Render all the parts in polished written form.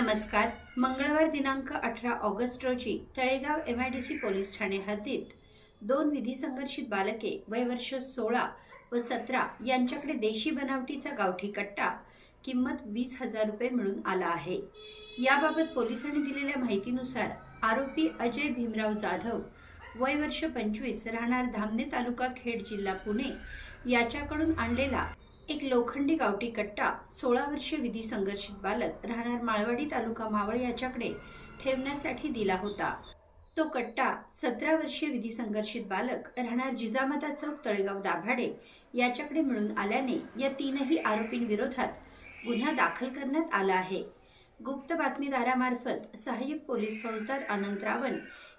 नमस्कार. मंगळवार दिनांक 18 ऑगस्ट रोजी तळेगाव MIDC पोलीस ठाणे हद्दीत दोन विधी संघर्षित बालके वय वर्ष 16 व 17 यांच्याकडे देशी बनावटीचा गावठी कट्टा किंमत 20,000 रुपये मिळून आला आहे. याबाबत पोलिसांनी दिलेल्या माहितीनुसार आरोपी अजय भीमराव जाधव वय वर्ष 25 राहणार धामणे तालुका खेड जिल्हा पुणे याच्याकडून आणलेला एक लोखंडी गावठी कट्टा 16 वर्षीय विधी संघर्षित बालक राहणार माळवाडी तालुका मावळ याच्याकडे ठेवण्यासाठी दिला होता. तो कट्टा 17 वर्षीय विधी संघर्षित बालक राहणार जिजामाता चौक तळेगाव दाभाडे याच्याकडे मिळून आल्याने या तीनही आरोपींविरोधात गुन्हा दाखल करण्यात आला आहे. गुप्त बातमीदारामार्फत सहाय्यक पोलीस फौजदार अनंत रावण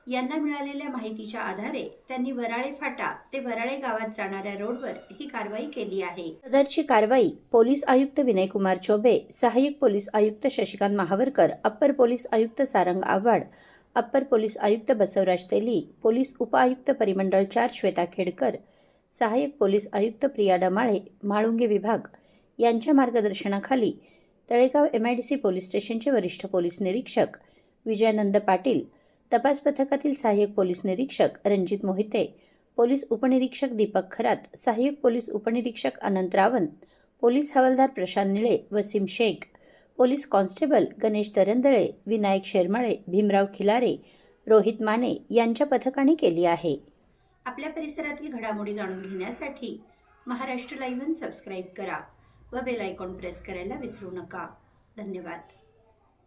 यांना मिळालेल्या माहितीच्या आधारे त्यांनी वराळे फाटा ते वराळे गावात जाणाऱ्या रोडवर ही कारवाई केली आहे. सदरची कारवाई पोलीस आयुक्त विनयकुमार चौबे, सहाय्यक पोलीस आयुक्त शशिकांत महावरकर, अप्पर पोलीस आयुक्त सारंग आव्हाड, अप्पर पोलीस आयुक्त बसवराज तेली, पोलीस उपआयुक्त परिमंडळ 4 श्वेता खेडकर, सहाय्यक पोलीस आयुक्त प्रिया डमाळे, म्हाळुंगे विभाग यांच्या मार्गदर्शनाखाली तळेगाव MIDC पोलीस स्टेशनचे वरिष्ठ पोलीस निरीक्षक विजयानंद पाटील, तपास पथकातील सहाय्यक पोलीस निरीक्षक रणजित मोहिते, पोलीस उपनिरीक्षक दीपक खरात, सहाय्यक पोलीस उपनिरीक्षक अनंत रावण, पोलीस हवालदार प्रशांत निळे, वसीम शेख, पोलीस कॉन्स्टेबल गणेश दरंदळे, विनायक शेरमाळे, भीमराव खिलारे, रोहित माने यांच्या पथकाने केली आहे. आपल्या परिसरातील घडामोडी जाणून घेण्यासाठी महाराष्ट्र लाईव्ह सबस्क्राईब करा व बेल आयकॉन प्रेस करायला विसरू नका. धन्यवाद.